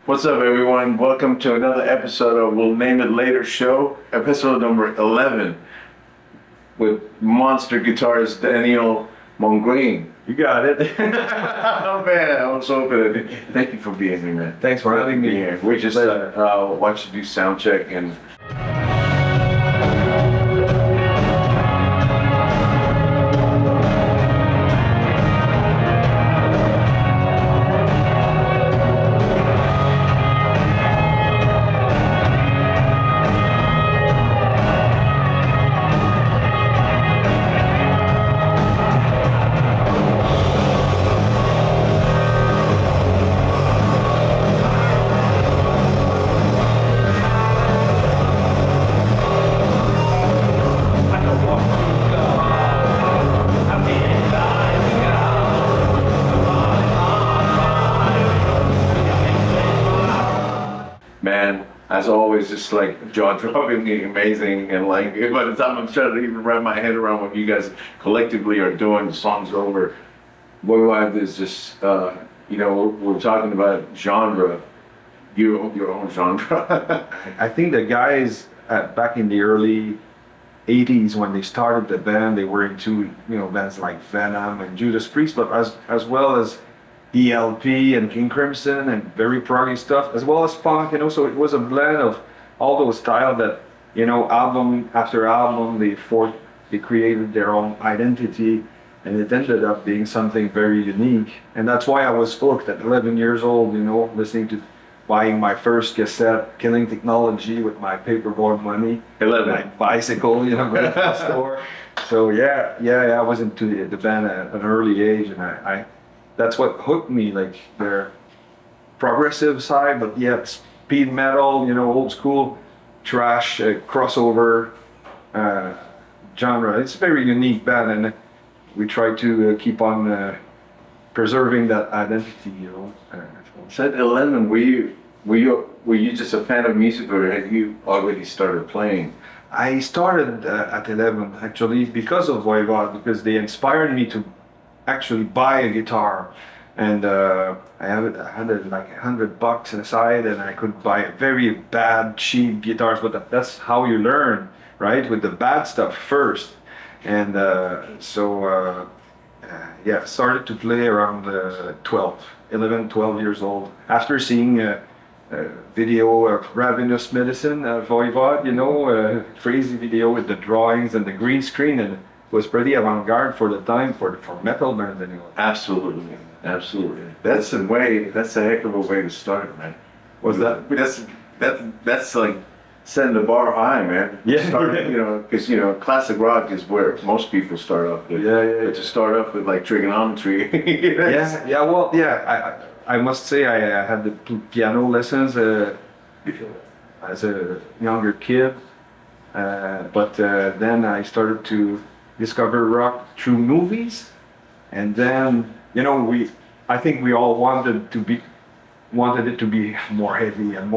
What's up, everyone? Welcome to another episode of We'll Name It Later show, episode number 11, with monster guitarist Daniel Mongrain. You got it. Oh man, I was hoping. Thank you for being here, man. Thanks for having me here. We just watched you do sound check and. Man, as always, just like jaw-droppingly amazing, and like by the time I'm trying to even wrap my head around what you guys collectively are doing, the song's over. Voivod is just, we're talking about genre, your own genre. I think the guys back in the early 80s when they started the band, they were into bands like Venom and Judas Priest, but as well as ELP and King Crimson and very proggy stuff, as well as punk, so it was a blend of all those styles that, album after album, they created their own identity, and it ended up being something very unique. And that's why I was hooked at 11 years old, buying my first cassette, Killing Technology with my paperboard money. 11. My bicycle, going to the store. So I was into the band at an early age, and that's what hooked me, like their progressive side, but yet speed metal, old school, trash, crossover genre. It's a very unique band, and we try to keep on preserving that identity, So at 11, were you just a fan of music, or had you already started playing? I started at 11 actually because of Voivod, because they inspired me to actually buy a guitar, and I had like $100 aside, and I could buy very bad, cheap guitars. But that's how you learn, right? With the bad stuff first, and started to play around 12 years old after seeing a video of Ravenous Medicine, Voivod, crazy video with the drawings and the green screen, and was pretty avant-garde for the time for metal bands anyway. Absolutely. That's a heck of a way to start, man. Was that? That's like setting the bar high, man. Yeah. Because classic rock is where most people start off with. Yeah. But to start off with like trigonometry. I must say I had the piano lessons as a younger kid, but then I started to discover rock through movies, and then I think we all wanted it to be more heavy and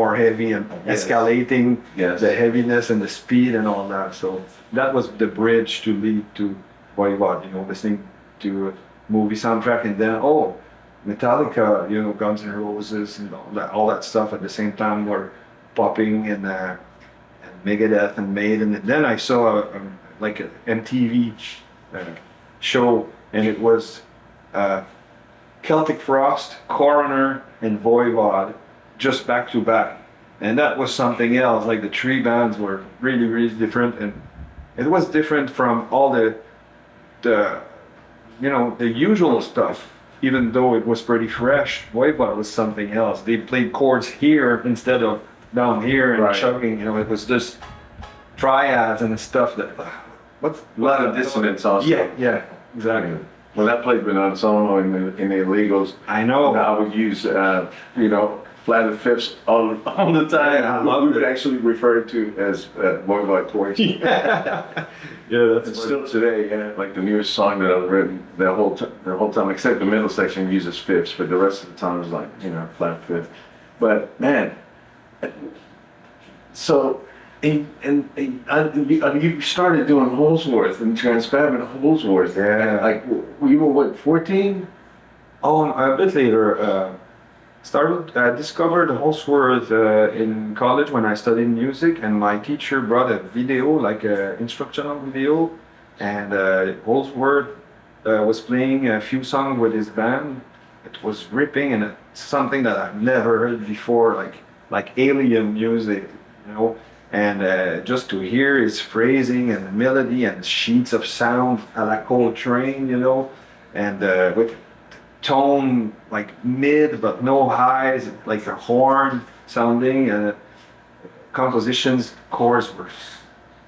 Yes. escalating Yes. the heaviness and the speed and all that. So that was the bridge to lead to Voivod, listening to movie soundtrack, and then Metallica, Guns N' Roses and all that stuff at the same time were popping, and Megadeth and Maiden. And then I saw like an MTV show, and it was Celtic Frost, Coroner, and Voivod just back to back, and that was something else. Like the three bands were really, really different, and it was different from all the usual stuff. Even though it was pretty fresh, Voivod was something else. They played chords here instead of down here and chugging. It was just triads and stuff that. A lot of dissonance also. Yeah, exactly. When I played with Ensemble in the Illegals, I know. I would use, flatted fifths all the time. Yeah, I love we it. would actually refer to as Voivod chords. That's Still today, like the newest song that I've written, the whole time, except the middle section uses fifths, but the rest of the time is like, flat fifth. But man, so, and you started doing Holdsworth and transcribing Holdsworth. Yeah. Like, you were what, 14? Oh, a bit later. Discovered Holdsworth in college when I studied music, and my teacher brought a video, like a instructional video, and Holdsworth was playing a few songs with his band. It was ripping, and it's something that I've never heard before, like alien music, you know. And just to hear his phrasing and the melody and sheets of sound a la Coltrane, you know, and with tone like mid but no highs, like a horn sounding, and compositions, chords were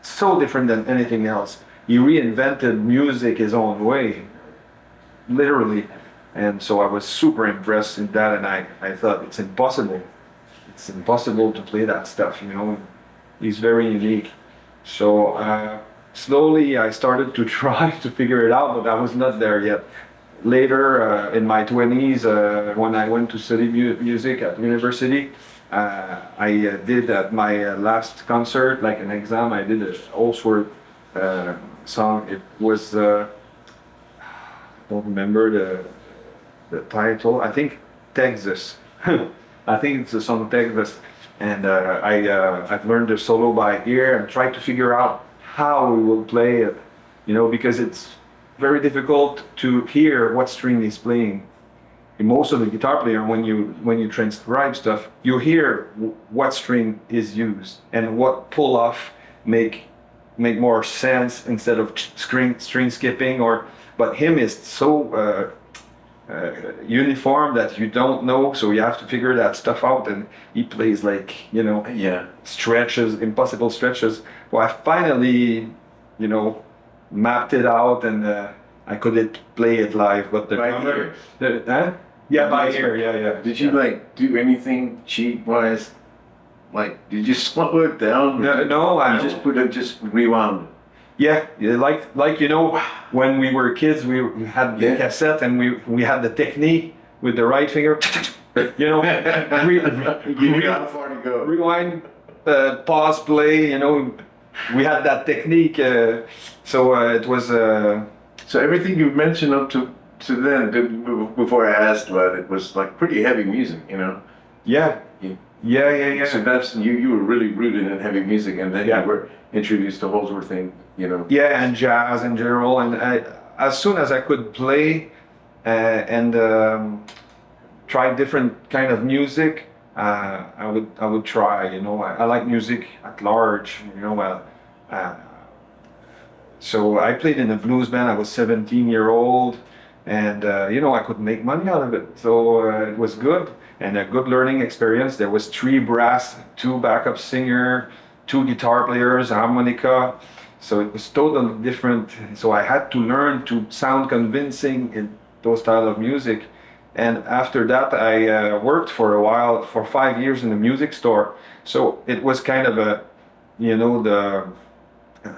so different than anything else. He reinvented music his own way, literally. And so I was super impressed in that, and I thought it's impossible. It's impossible to play that stuff, you know. He's very unique. So slowly I started to try to figure it out, but I was not there yet. Later, in my 20s, when I went to study music at university, I did at my last concert, like an exam, I did a Holdsworth song. It was, I don't remember the title, I think Texas. I think it's the song Texas. And I've learned the solo by ear and tried to figure out how we will play it, you know, because it's very difficult to hear what string he's playing. In most of the guitar player, when you transcribe stuff, you hear what string is used and what pull off make more sense instead of string skipping. But him is so uniform that you don't know, so you have to figure that stuff out. And he plays like, you know, stretches, impossible stretches. Well, I finally, you know, mapped it out, and I couldn't play it live. But the By drummer, ear? yeah, by ear, yeah. Did you like do anything cheat wise? Like, did you slow it down? No, I just rewound. Yeah, like you know, when we were kids, we had the cassette, and we had the technique with the right finger. You know, You knew how far to go. rewind, pause, play. You know, we had that technique. So it was. So everything you mentioned up to then, before I asked about it, was like pretty heavy music, you know. Yeah. Yeah. So that's you were really rooted in heavy music, and then Yeah. you were introduced to Holdsworth thing, you know. Yeah, and jazz in general. And as soon as I could play and try different kind of music, I would try. You know, I like music at large. You know, so I played in a blues band. I was 17-year-old, and you know, I could make money out of it. So it was good and a good learning experience. There was 3 brass, 2 backup singer, 2 guitar players, a harmonica. So it was totally different. So I had to learn to sound convincing in those style of music. And after that, I worked for a while, for 5 years in a music store. So it was kind of a, you know, the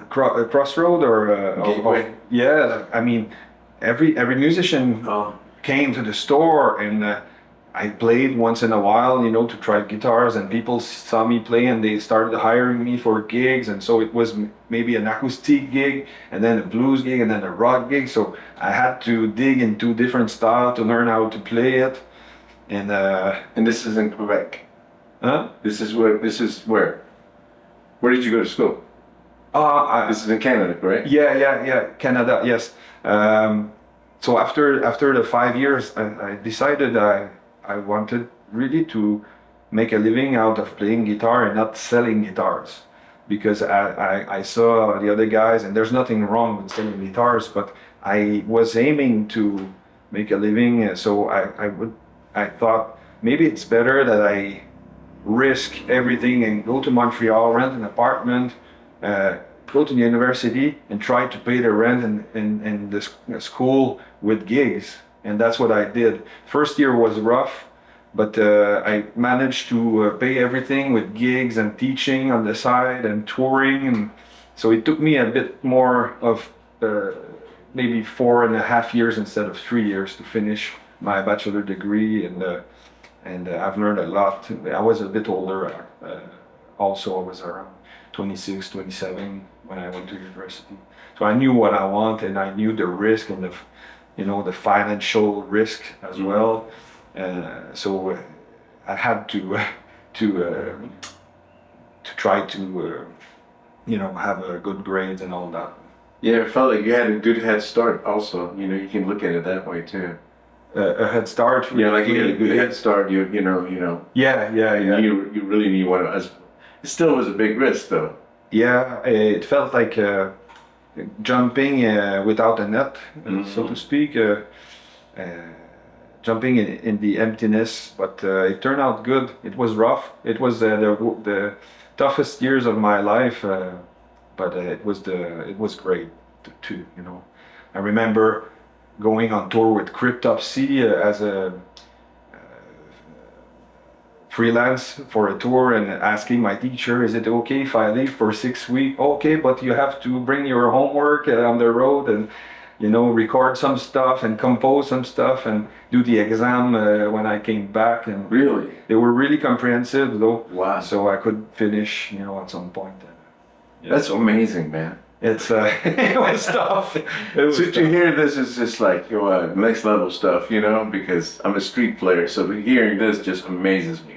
crossroad or Gateway. yeah. I mean, every musician came to the store, and I played once in a while, you know, to try guitars, and people saw me play and they started hiring me for gigs. And so it was maybe an acoustic gig, and then a blues gig, and then a rock gig. So I had to dig into different styles to learn how to play it. And this is in Quebec. Huh? This is where? Where did you go to school? This is in Canada, correct? Yeah, Canada, yes. So after the 5 years, I decided I wanted really to make a living out of playing guitar and not selling guitars, because I saw the other guys, and there's nothing wrong with selling guitars, but I was aiming to make a living. So I thought maybe it's better that I risk everything and go to Montreal, rent an apartment, go to the university, and try to pay the rent in the school with gigs. And that's what I did. First year was rough, but I managed to pay everything with gigs and teaching on the side and touring. And so it took me a bit more of maybe 4.5 years instead of 3 years to finish my bachelor degree. And I've learned a lot. I was a bit older also. I was around 26, 27 when I went to university. So I knew what I wanted, and I knew the risk and you know, the financial risk as well. So I had to try to you know, have a good grades and all that. Yeah, it felt like you had a good head start also. You know, you can look at it that way too. A head start. Yeah, like you had a good head start, you know. Yeah. You really need one. It still was a big risk though. Yeah, it felt like jumping without a net, so to speak. Jumping in the emptiness, but it turned out good. It was rough. It was the toughest years of my life, but it was great too. You know, I remember going on tour with Cryptopsy as a freelance for a tour and asking my teacher, is it okay if I leave for 6 weeks? Okay, but you have to bring your homework on the road and, you know, record some stuff and compose some stuff and do the exam when I came back. And Really? they were really comprehensive though. Wow. So I could finish, you know, at some point. That's amazing, man. It's it was tough. So to hear this is just like next level stuff, you know, because I'm a street player, so hearing this just amazes me.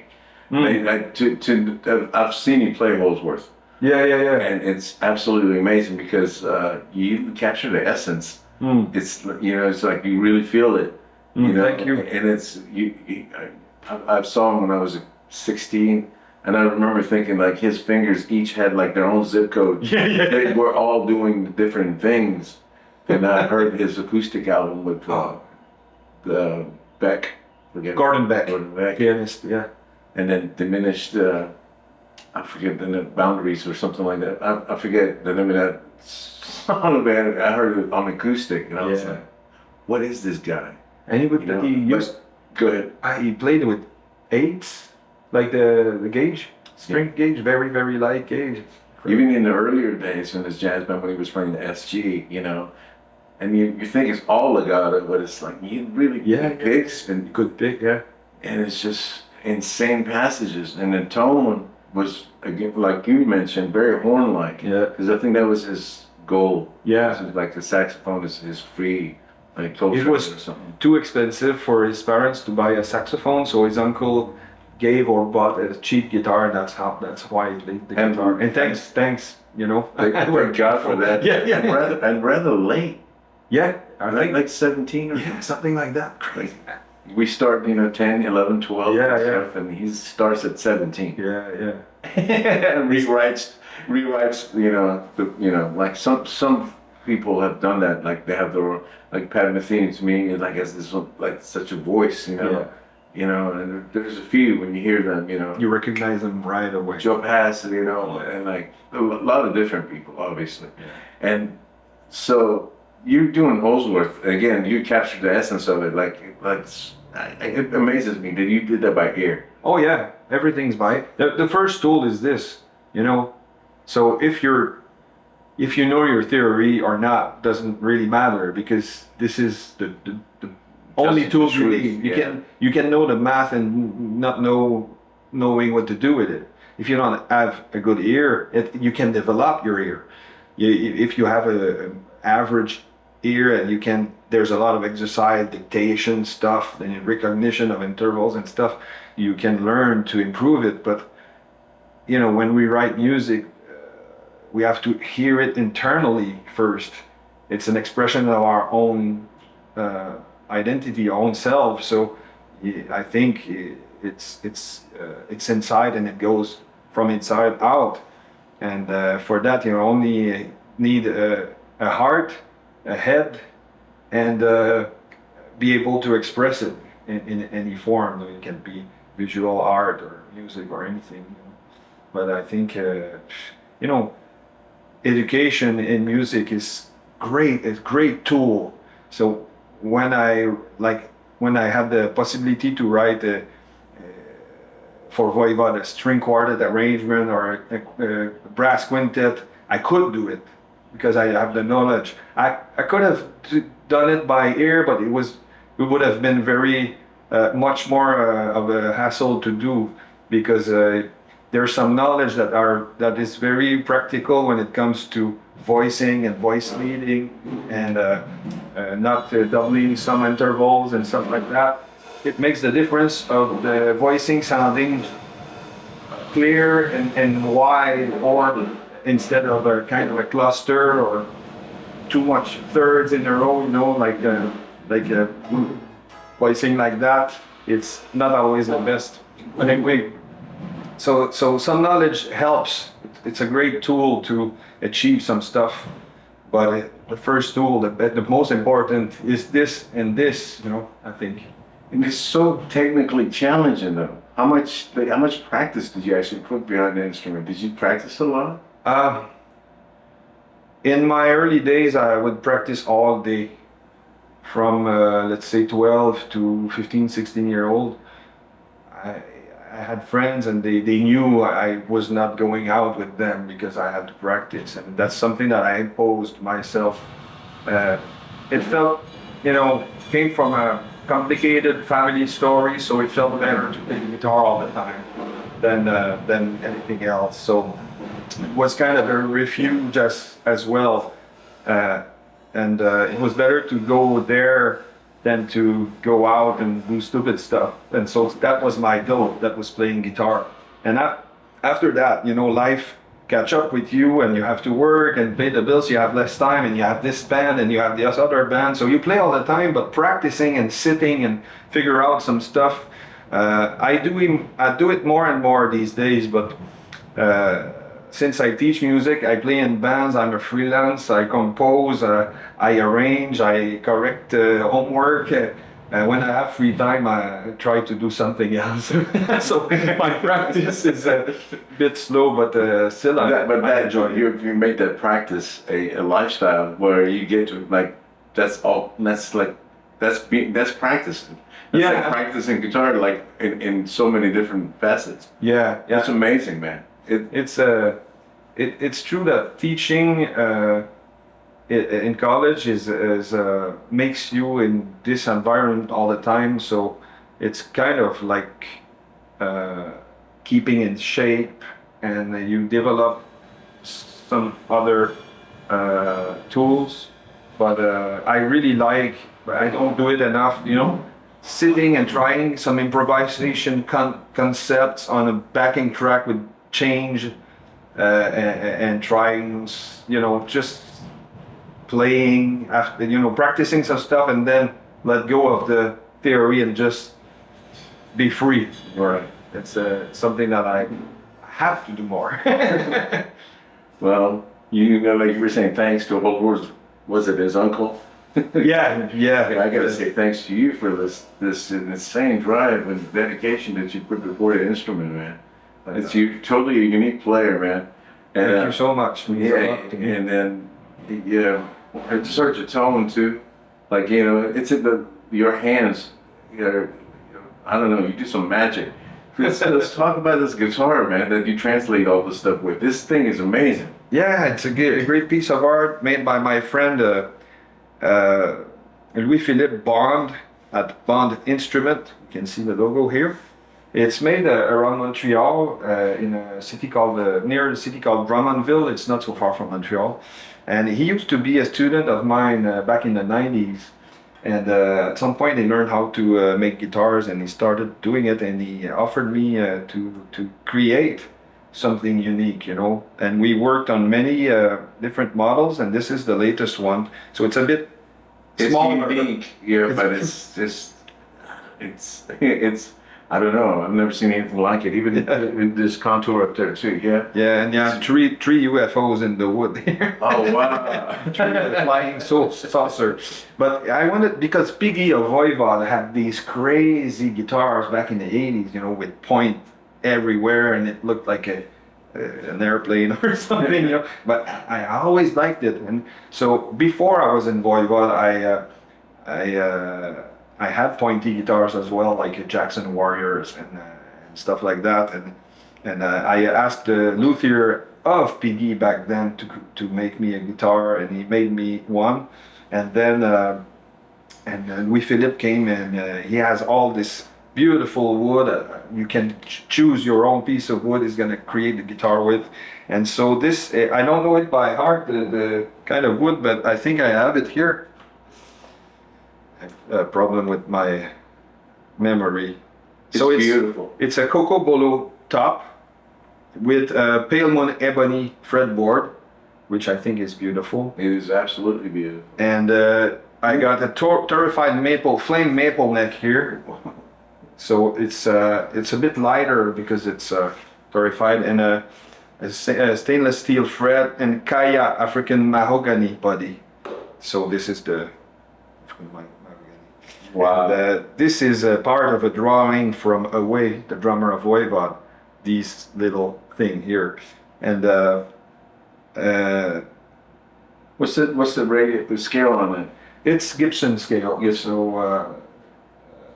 I've seen you play Holdsworth. Yeah. And it's absolutely amazing because you capture the essence. It's, you know, it's like you really feel it. You know, thank you. And it's I saw him when I was 16, and I remember thinking like his fingers each had like their own zip code. Yeah. They were all doing different things. And I heard his acoustic album with the Beck. Gordon Beck. Pianist, yeah. And then diminished, I forget the boundaries or something like that. I forget the name of that song, man. I heard it on acoustic, and I was like, "What is this guy?" And he used. Go ahead. He played with eights, like the gauge, string gauge, very very light gauge. Even in the earlier days in his jazz band when he was playing the SG, you know, and you think it's all legato, but it's like he really picks and good pick, yeah. And it's just insane passages, and the tone was, again, like you mentioned, very horn-like. Yeah. Because I think that was his goal. Yeah. This is like the saxophone is his free, like culture It was or something. too expensive for his parents to buy a saxophone, so his uncle gave or bought a cheap guitar. That's why he played the guitar. And thanks, you know. Thank God for that. Yeah. And rather late. Yeah. I think like 17 or something like that. Crazy. We start, 10, 11, 12 Yeah, and yeah. stuff, and he starts at 17. Yeah. And rewrites, like some people have done that, like they have their, like Pat Metheny to me, like has this, like such a voice, and there's a few when you hear them, You recognize them right away. Joe Pass, and like a lot of different people, obviously. Yeah. And so you're doing Holdsworth, again, you captured the essence of it, it amazes me that you did that by ear. Oh yeah, everything's by the first tool is this, So if you know your theory or not doesn't really matter, because this is the only tool you need. You can know the math and not knowing what to do with it. If you don't have a good ear, you can develop your ear. If you have an average ear and there's a lot of exercise, dictation stuff, and recognition of intervals and stuff, you can learn to improve it. But when we write music, we have to hear it internally first. It's an expression of our own identity, our own self. So I think it's inside, and it goes from inside out. And for that, you only need a heart, a head, and be able to express it in any form. It can be visual art or music or anything. But I think education in music is great. It's a great tool. So when I had the possibility to write for Voivod a string quartet arrangement or a brass quintet, I could do it because I have the knowledge. I could have done it by ear, but it would have been very much more of a hassle to do, because there's some knowledge that is very practical when it comes to voicing and voice leading and not doubling some intervals and stuff like that. It makes the difference of the voicing sounding clear and wide, or instead of a kind of a cluster or too much thirds in a row, you know, like voicing like that. It's not always the best. But anyway, so some knowledge helps. It's a great tool to achieve some stuff. But the first tool, the most important is this and this, you know, I think. And it's so technically challenging though. How much practice did you actually put behind the instrument? Did you practice a lot? In my early days, I would practice all day from, let's say, 12 to 15, 16-year-old. I had friends and they knew I was not going out with them because I had to practice. And that's something that I imposed myself. It felt, you know, came from a complicated family story, so it felt better to play the guitar all the time than anything else. So it was kind of a refuge as well. And it was better to go there than to go out and do stupid stuff. And so that was my goal, that was playing guitar. And after that, you know, life catch up with you and you have to work and pay the bills, you have less time and you have this band and you have this other band. So you play all the time, but practicing and sitting and figure out some stuff. I do it more and more these days, but since I teach music, I play in bands, I'm a freelance, I compose, I arrange, I correct homework. When I have free time, I try to do something else. So my practice is a bit slow, but still I enjoy it. You made that practice a lifestyle where you get to that's practicing. That's like practicing guitar in so many different facets. Yeah. That's amazing, man. It's true that teaching in college is makes you in this environment all the time. So it's kind of like keeping in shape, and you develop some other tools. But I really like, but I don't do it enough, you know, sitting and trying some improvisation concepts on a backing track with change and trying, you know, just playing after, you know, practicing some stuff and then let go of the theory and just be free. Right. It's something that I have to do more. Well, you know, like you were saying, thanks to Holdsworth, was it his uncle? Yeah. I gotta say thanks to you for this insane drive and dedication that you put before the instrument, man. It's totally a unique player, man. And, Thank you so much. And then it's such a tone too. Like, you know, it's in your hands. I don't know. You do some magic. Let's talk about this guitar, man, that you translate all this stuff with. This thing is amazing. Yeah, it's a great piece of art made by my friend Louis-Philippe Bond at Bond Instrument. You can see the logo here. It's made around Montreal in a city called, near a city called Drummondville. It's not so far from Montreal. And he used to be a student of mine back in the 90s. And at some point he learned how to make guitars and he started doing it, and he offered me to create something unique, you know. And we worked on many different models, and this is the latest one. So it's a bit smaller. Unique, yeah, but it's just, it's I don't know. I've never seen anything like it. Even in this contour up there too. Yeah. Yeah, and you have three UFOs in the wood here. Oh wow! Flying saucer. But I wanted, because Piggy of Voivod had these crazy guitars back in the 80s, you know, with point everywhere, and it looked like an airplane or something, you know. But I always liked it, and so before I was in Voivod, I had pointy guitars as well, like Jackson Warriors and stuff like that. And I asked the luthier of Piggy back then to make me a guitar, and he made me one. And then Louis-Philippe came, and he has all this beautiful wood. You can choose your own piece of wood is going to create the guitar with. And so this, I don't know it by heart, the kind of wood, but I think I have it here. I have a problem with my memory. It's beautiful. It's a Coco Bolo top with a pale moon ebony fretboard, which I think is beautiful. It is absolutely beautiful. And I got a torrefied maple, flame maple neck here. So it's a bit lighter because it's torrefied, and a stainless steel fret and Kaya African mahogany body. So this is the African mahogany. Wow. And, this is a part of a drawing from Away, the drummer of Voivod. These little thing here, and what's the scale on it? it's Gibson scale. Yes. So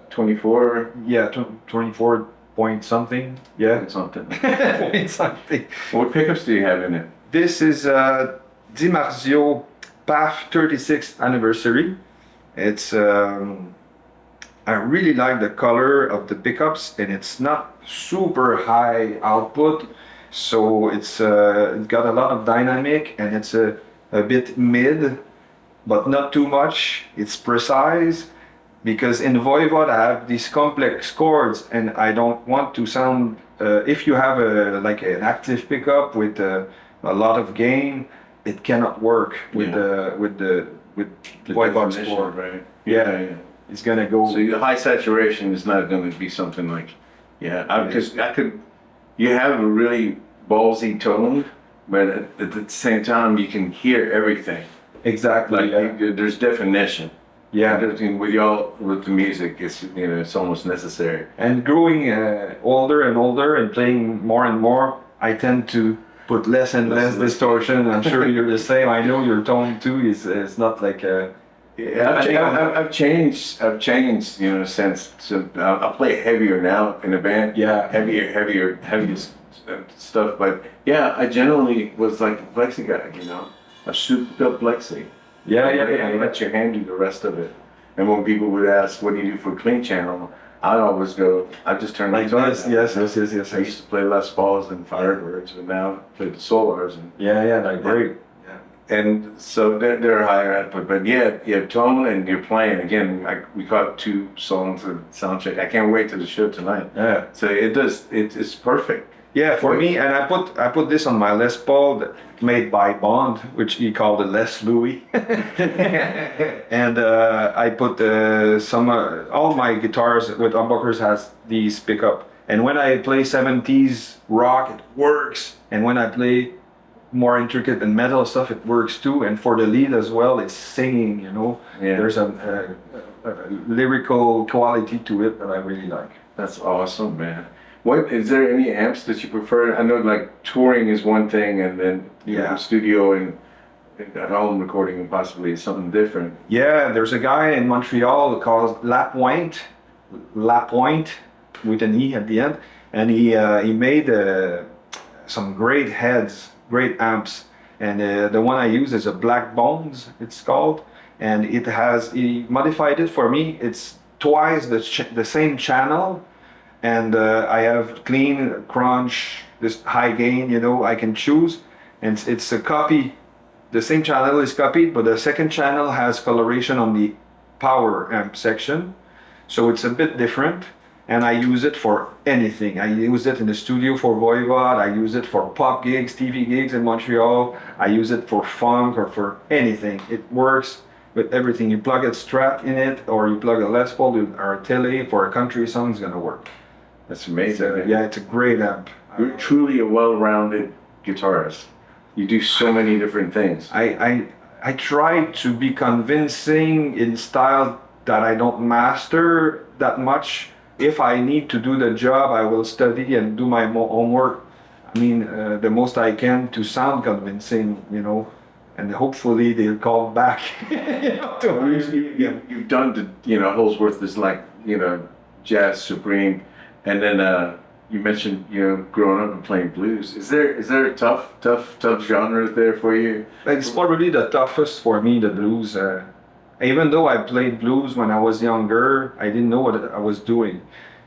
24 yeah, 24 point something. Yeah, something. point something. What pickups do you have in it? This is Di Marzio PAF 36th anniversary. It's I really like the color of the pickups, and it's not super high output, so it's got a lot of dynamic, and it's a bit mid, but not too much. It's precise, because in Voivod I have these complex chords, and I don't want to sound. If you have like an active pickup with a lot of gain, it cannot work with the Voivod score. Right? Yeah. It's gonna go. So your high saturation is not going to be something like, because you have a really ballsy tone, but at the same time you can hear everything. Exactly. Like there's definition. Yeah. With the music, it's almost necessary. And growing older and older and playing more and more, I tend to put less and less distortion. I'm sure you're the same. I know your tone too is not like. I've changed. Since I play heavier now in the band. Yeah. Heavier stuff. But I generally was like a plexi guy. A souped up plexi. And let your hand do the rest of it. And when people would ask, "What do you do for clean channel?" I'd always go, "I just turn like the this." Yes. I used to play Les Pauls and Firebirds, but now I play the Solars and. Like great. And so they're higher output, but you have tone and you're playing. Again, we caught 2 songs of soundcheck. I can't wait to the show tonight. Yeah. So it's perfect. Yeah, for me, and I put this on my Les Paul made by Bond, which he called the Les Louis. And I put all my guitars with humbuckers has these pickup. And when I play 70s rock, it works. And when I play more intricate and metal stuff, it works too. And for the lead as well, it's singing, There's a lyrical quality to it that I really like. That's awesome, man. Is there any amps that you prefer? I know like touring is one thing, and then studio and at home recording and possibly something different. Yeah, there's a guy in Montreal called Lapointe with an E at the end, and he made some great heads, great amps, and the one I use is a Black Bones, it's called, and he modified it for me. It's twice the same channel, and I have clean, crunch, this high gain, I can choose, and it's a copy. The same channel is copied, but the second channel has coloration on the power amp section, so it's a bit different. And I use it for anything. I use it in the studio for Voivod. I use it for pop gigs, TV gigs in Montreal. I use it for funk or for anything. It works with everything. You plug a Strat in it, or you plug a Les Paul or a Tele for a country song, it's gonna work. That's amazing. It's a great amp. You're truly a well-rounded guitarist. You do so many different things. I try to be convincing in style that I don't master that much. If I need to do the job, I will study and do my homework. I mean, the most I can to sound convincing, and hopefully they'll call back. You've done Holdsworth is like, jazz supreme, and then you mentioned, growing up and playing blues. Is there a tough genre there for you? It's probably the toughest for me, the blues. Even though I played blues when I was younger, I didn't know what I was doing.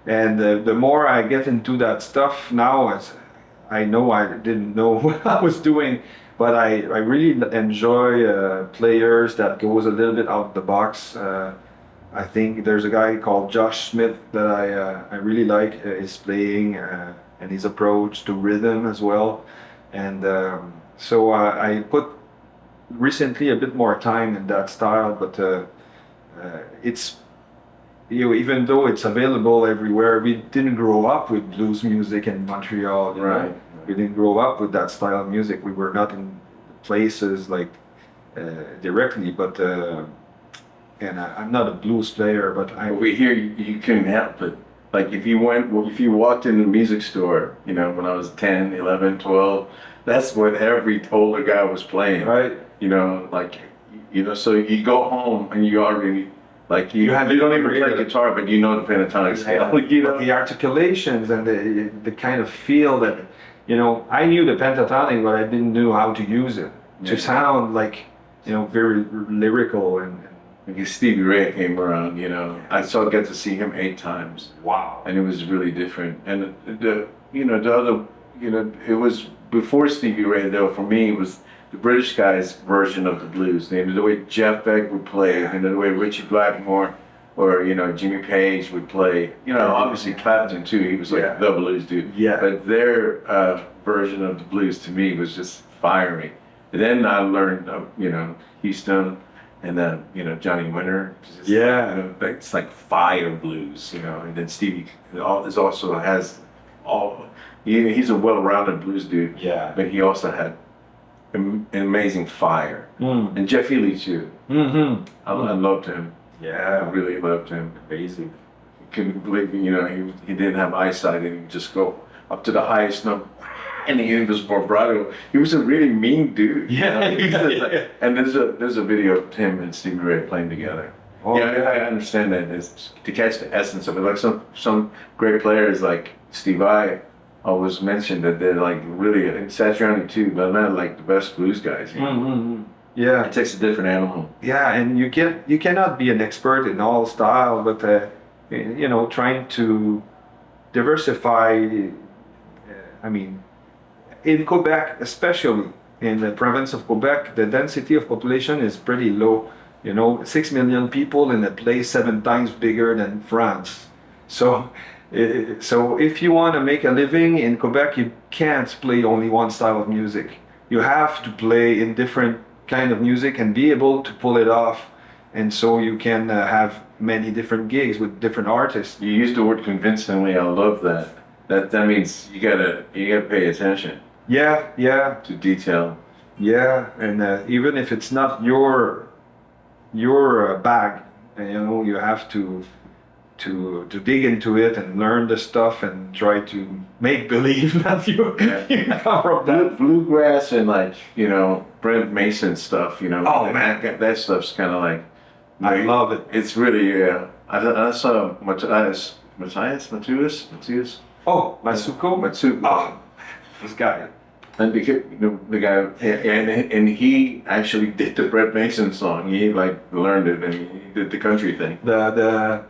And the more I get into that stuff now, as I know I didn't know what I was doing, but I really enjoy players that goes a little bit out the box. I think there's a guy called Josh Smith that I really like his playing and his approach to rhythm as well. And so I put recently a bit more time in that style, but it's, you know, even though it's available everywhere, we didn't grow up with blues music in Montreal. You know? We didn't grow up with that style of music. We were not in places like directly, but and I'm not a blues player, but Over here, you couldn't help it. Like if you walked in the music store, you know, when I was 10, 11, 12, that's what every older guy was playing. right. You know, like, you know, so you go home and you already, like, you don't even play guitar, but you know the pentatonic scale, you know? But the articulations and the kind of feel that, you know, I knew the pentatonic, but I didn't know how to use it to sound like, you know, very lyrical and Because Stevie Ray came around, you know, I got to see him 8 times. wow. And it was really different. And the other, you know, it was before Stevie Ray though. For me, it was the British guy's version of the blues. The way Jeff Beck would play, and the way Richie Blackmore or, you know, Jimmy Page would play. You know, obviously Clapton too. He was like the blues dude. Yeah. But their version of the blues to me was just fiery. And then I learned, you know, Keystone. And then, you know, Johnny Winter. You know, it's like fire blues, you know. And then Stevie also has he's a well-rounded blues dude. Yeah. But he also had an amazing fire. And Jeff Healey too. Mm-hmm. I loved him. Yeah. I really loved him. Amazing. Couldn't believe, you know, he didn't have eyesight and he would just go up to the highest note. And he was vibrato. He was a really mean dude. Yeah. You know? And there's a video of him and Stevie Ray playing together. Oh, I understand that. It's to catch the essence of it. Like some great players like Steve Vai always mentioned that they're like really, and Satriani too, but not like the best blues guys. You know? Mm-hmm. Yeah. It takes a different animal. Yeah, and you cannot be an expert in all style, but you know, trying to diversify. I mean, in Quebec, especially in the province of Quebec, the density of population is pretty low. You know, 6 million people in a place 7 times bigger than France. So if you want to make a living in Quebec, you can't play only one style of music. You have to play in different kind of music and be able to pull it off. And so you can have many different gigs with different artists. You used the word convincingly. I love that. That means you gotta pay attention. Yeah. To detail. Yeah, and even if it's not your bag, you know, you have to dig into it and learn the stuff and try to make believe that you come from that. Bluegrass and, like, you know, Brent Mason stuff, you know. Oh, man. That stuff's kind of like, I love it. It's really, I saw Matthias. Oh, Matsuko. Oh, this guy. And the guy, and he actually did the Brett Mason song. He like learned it and he did the country thing. Like that.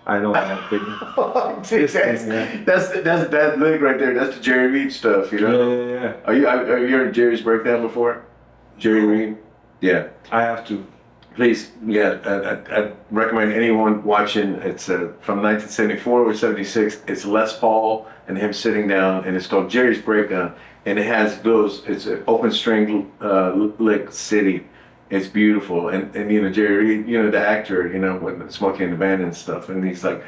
I don't have big. That's that lick right there. That's the Jerry Reed stuff, you know. Yeah. Are you heard Jerry's breakdown before? Jerry Reed. Yeah. I have to. Please, I recommend anyone watching. It's from 1974 or 76. It's Les Paul and him sitting down, and it's called Jerry's Breakdown. And it has it's an open string lick city. It's beautiful, and you know Jerry Reed, you know the actor, you know, when Smokey and the Band and stuff, and he's like,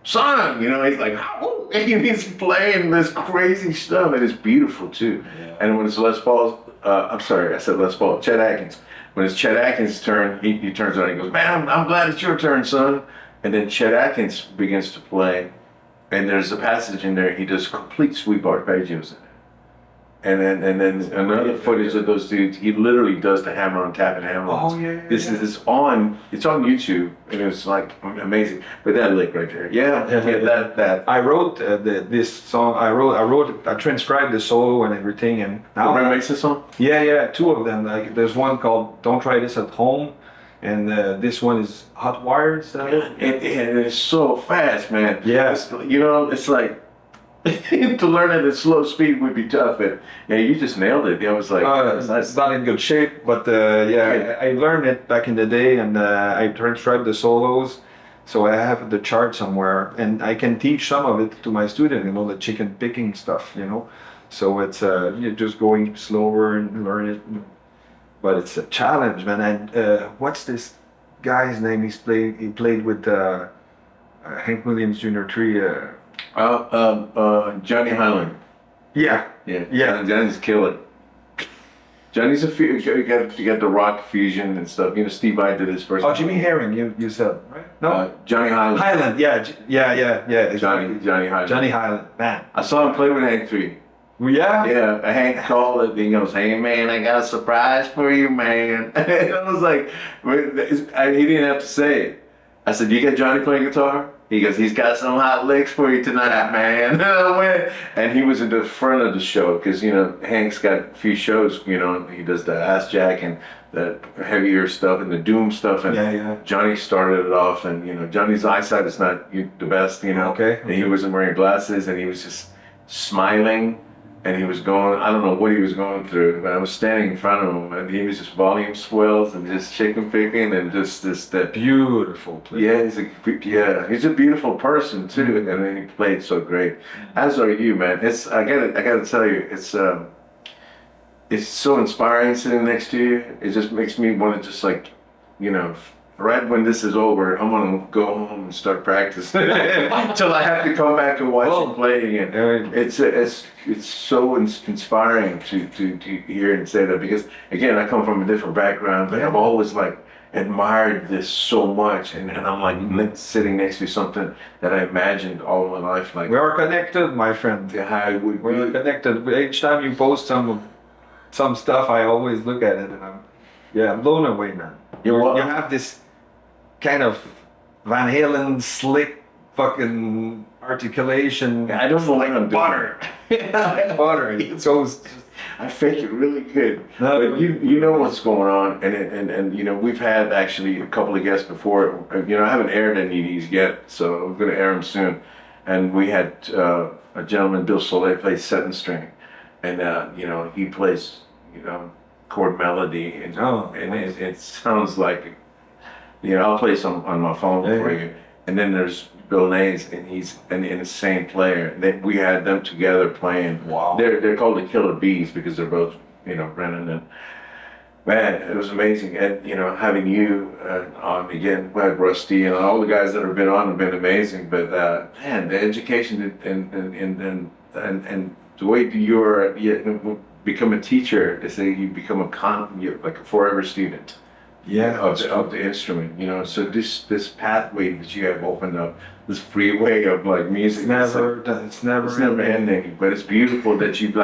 son, you know, he's like, oh, and he's playing this crazy stuff, and it's beautiful too. Yeah. And when it's Les Paul's, I'm sorry, I said Les Paul, Chet Atkins. When it's Chet Atkins' turn, he turns around and he goes, man, I'm glad it's your turn, son. And then Chet Atkins begins to play, and there's a passage in there, he does complete sweep arpeggios in it. and then another footage of those dudes. He literally does the hammer on tap and hammer. Oh yeah. This is it's on YouTube, and it's like amazing. But that lick right there, yeah, that. I wrote this song. I transcribed the solo and everything, and now Brent makes this song. Yeah, two of them. Like there's one called "Don't Try This at Home," and this one is "Hot Wire." Is that it? And it's so fast, man. Yeah. It's like to learn it at slow speed would be tough, but yeah, you just nailed it. I was like, it's not in good shape, but I learned it back in the day, and I transcribed the solos, so I have the chart somewhere, and I can teach some of it to my student. The chicken picking stuff. So it's you're just going slower and learn it, but it's a challenge, man. And what's this guy's name? He played with Hank Williams Jr. Tree. Johnny Halen. Yeah. Johnny's killer. Johnny's you got the rock fusion and stuff. Steve Vai did his first. Oh, Jimmy Herring, you said, right? No, Johnny Halen. Highland, yeah. Exactly. Johnny Halen. Johnny Highland, man. I saw him play with Hank 3. Yeah. Yeah, Hank called it. He goes, "Hey man, I got a surprise for you, man." And I was like, he didn't have to say it. I said, "You got Johnny playing guitar?" He goes, "He's got some hot licks for you tonight, man." And I went, and he was at the front of the show because Hank's got a few shows. He does the Ass Jack and the heavier stuff and the doom stuff. And Johnny started it off, and Johnny's eyesight is not the best. Okay. And he wasn't wearing glasses, and he was just smiling. And he was going, I don't know what he was going through, but I was standing in front of him, and he was just volume swells and just chicken picking and just that beautiful player. Yeah, he's a beautiful person too, and then he played so great. As are you, man. I gotta tell you, it's so inspiring sitting next to you. It just makes me want to just right when this is over, I'm gonna go home and start practicing until I have to come back and watch you play again. It's so inspiring to hear and say that, because again, I come from a different background, but I've always admired this so much, and I'm sitting next to something that I imagined all my life. We are connected, my friend. We're connected. Each time you post some stuff, I always look at it, and I'm blown away, man. You have this kind of Van Halen slick fucking articulation. I don't know what I'm butter. Butter. It goes. I fake it really good. But you know what's going on, and we've had actually a couple of guests before. I haven't aired any of these yet, so I'm gonna air them soon. And we had a gentleman, Bill Soleil, plays 7 string, and he plays chord melody, and nice. it sounds like. I'll play some on my phone for you. And then there's Bill Nays, and he's an insane player. We had them together playing. Wow. They're called the Killer Bees because they're both, Brennan. And man, it was amazing. And, having you on again, we had Rusty, and all the guys that have been on have been amazing. But man, the education and the way you become a teacher, they say you become you're like a forever student. Of the instrument, so this pathway that you have opened up, this freeway of music, it's never ending, but it's beautiful that you've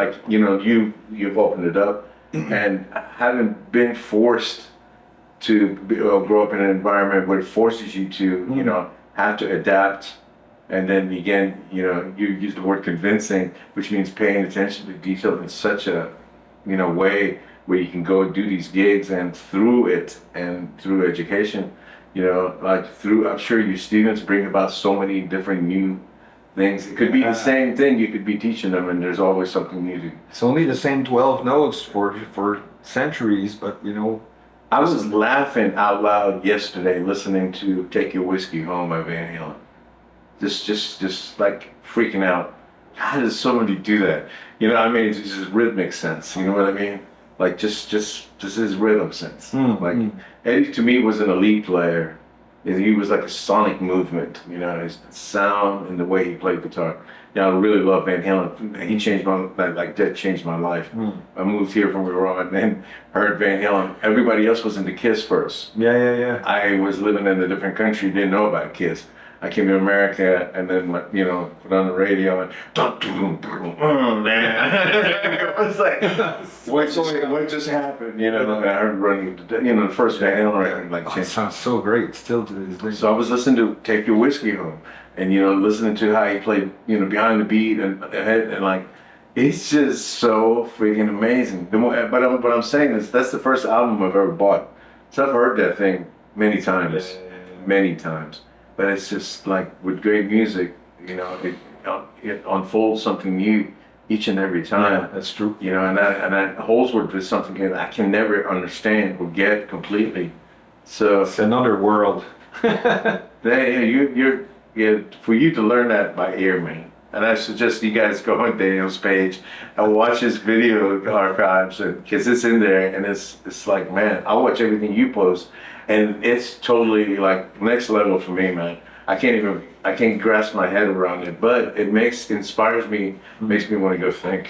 opened it up, and haven't been forced to grow up in an environment where it forces you to have to adapt, and then again you use the word convincing, which means paying attention to detail in such a way where you can go do these gigs, and through it and through education, I'm sure your students bring about so many different new things. It could be the same thing you could be teaching them, and there's always something new. It's only the same 12 notes for centuries, but I was laughing out loud yesterday listening to "Take Your Whiskey Home" by Van Halen. Just freaking out. How does somebody do that? It's just rhythmic sense. You know what I mean? Just his rhythm sense. Eddie to me was an elite player. He was like a sonic movement, his sound and the way he played guitar. I really love Van Halen. He changed that changed my life. I moved here from Iran and heard Van Halen. Everybody else was into Kiss first. Yeah. I was living in a different country, didn't know about Kiss. I came to America and then, you know, put on the radio and man. It was like, what just happened? You know, I heard running, you know, the first Halen record, like, It sounds so great still to this day. so I was listening to Take Your Whiskey Home, and you know, listening to how he played, you know, behind the beat and ahead, and like, it's just so freaking amazing. But what I'm saying is, that's the first album I've ever bought. So I've heard that thing many times, many times. But it's just like with great music, you know, it unfolds something new each and every time. Yeah, that's true. You know, and that Holdsworth is something that I can never understand or get completely. So It's another world. for you to learn that by ear, man. And I suggest you guys go on Daniel's page and watch his video archives, because it's in there, and it's like, man, I watch everything you post, and it's totally like next level for me, man. I can't grasp my head around it, but it inspires me, makes me want to go think,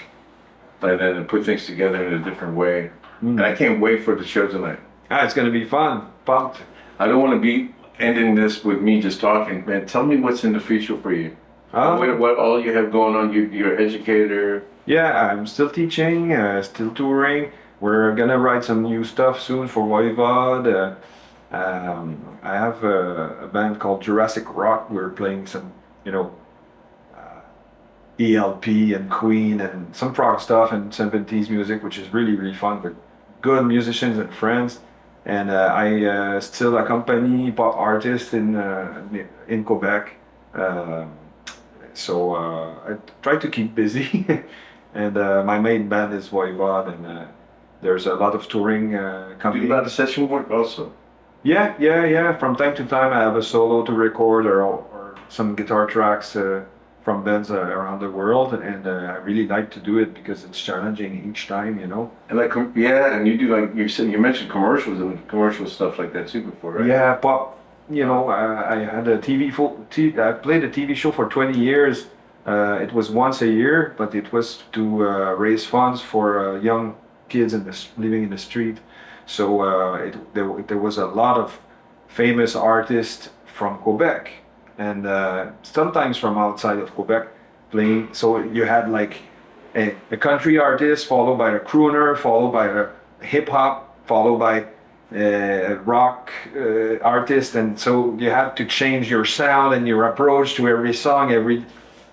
and then put things together in a different way. And I can't wait for the show tonight. It's gonna be fun. Pumped. I don't want to be ending this with me just talking, man. Tell me what's in the future for you. What all you have going on? You're an educator. Yeah, I'm still teaching, still touring. We're gonna write some new stuff soon for Voivod. I have a band called Jurassic Rock. We're playing some, you know, ELP and Queen and some prog stuff and 70s music, which is really, really fun with good musicians and friends. And I still accompany pop artists in Quebec. So I try to keep busy. And my main band is Voivod, and there's a lot of touring coming. Do you do a lot of session work also? Yeah. From time to time, I have a solo to record or some guitar tracks from bands around the world, and I really like to do it because it's challenging each time, you know. And like, yeah, and you do, like you mentioned commercials and commercial stuff like that too before, right? Yeah, pop. You know, I had a I played a TV show for 20 years. It was once a year, but it was to raise funds for young kids living in the street. So there was a lot of famous artists from Quebec, and sometimes from outside of Quebec playing. So you had like a country artist, followed by a crooner, followed by a hip hop, followed by rock artist, and so you had to change your sound and your approach to every song.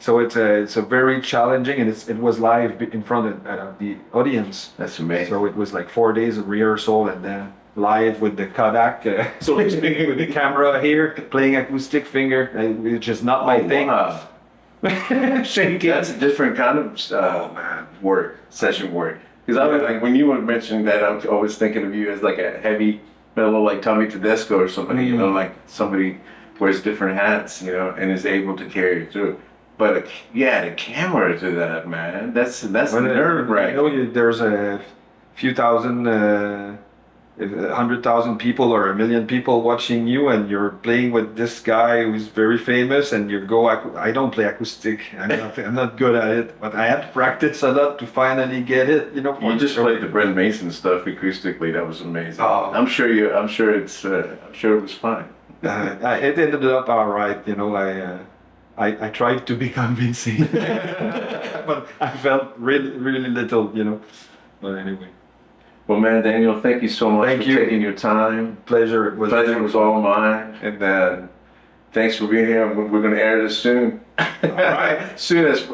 So it's a very challenging, and it was live in front of the audience. That's amazing. So it was like 4 days of rehearsal and then live with the Kodak, so to speak, with the camera here, playing acoustic finger, which is not my thing. Wow. Shaking. That's a different kind of session work. Because I was like, when you were mentioning that, I was always thinking of you as like a heavy metal, like Tommy Tedesco or somebody, you know, like somebody wears different hats, you know, and is able to carry it through. But yeah, the camera to that, man, that's nerve wracking. You know, there's a few thousand, 100,000 people or 1 million people watching you, and you're playing with this guy who's very famous, and you go. I don't play acoustic. I'm not good at it, but I had to practice a lot to finally get it. You know. You just played the Brent Mason stuff acoustically. That was amazing. Oh. I'm sure it was fine. It ended up all right. You know, I tried to be convincing, but I felt really, really little. You know. But anyway. Well, man, Daniel, thank you so much Thank for you. taking your time. Pleasure Was all mine, and thanks for being here. We're going to air this soon. All right. Soon as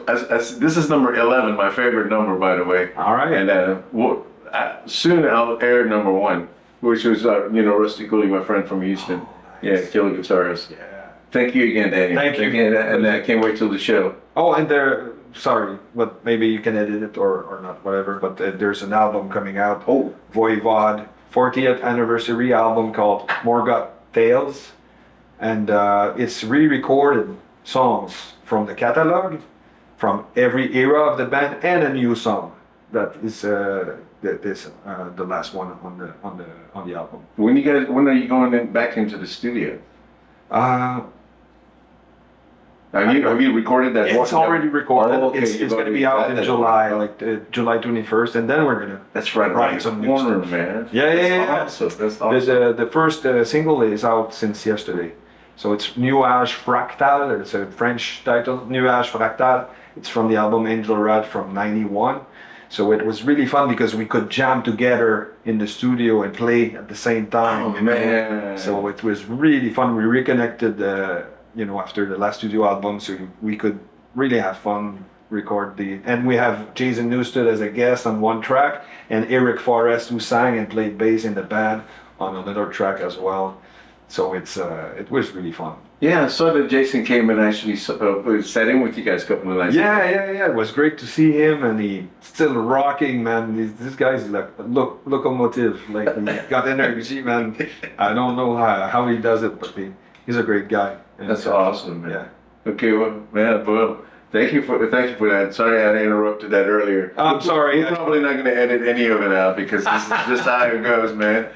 this is number 11, my favorite number, by the way. All right. And soon I'll air number 1, which was Rusty Cooley, my friend from Houston. Yeah, killer guitarist. Yeah. Thank you again, Daniel. Thank you. Again, and I can't wait till the show. Oh, and sorry, but maybe you can edit it or not, whatever. But there's an album coming out. Oh. Voivod 40th anniversary album called Morgoth Tales, and it's re-recorded songs from the catalog, from every era of the band, and a new song that is the last one on the album. When are you going back into the studio? Have you recorded that? It's already recorded. Oh, okay. It's going to be out in July, like July 21st, and then we're going to. That's right around the corner, man. Yeah. That's awesome. The first single is out since yesterday. So it's Nuage Fractal. It's a French title, Nuage Fractal. It's from the album Angel Rat from '91. So it was really fun because we could jam together in the studio and play at the same time. Oh, man. So it was really fun. We reconnected, after the last studio album, so we could really have fun, record and we have Jason Newsted as a guest on one track, and Eric Forrest, who sang and played bass in the band, on another track as well. So it was really fun. Yeah, I saw that Jason came and actually sat in with you guys a couple of nights ago. Yeah. It was great to see him, and he's still rocking, man. This guy's like locomotive. Like, he got energy, man. I don't know how he does it, but he's a great guy. And That's awesome, man. Yeah. Okay, well, thank you for that. Sorry I interrupted that earlier. I'm sorry. We're probably not going to edit any of it out because this is just how it goes, man.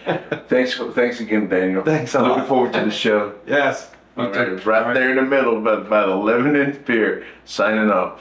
Thanks again, Daniel. Thanks a lot. Looking forward to the show. Yes. All right, right there in the middle, about 11 inch beer. Signing off.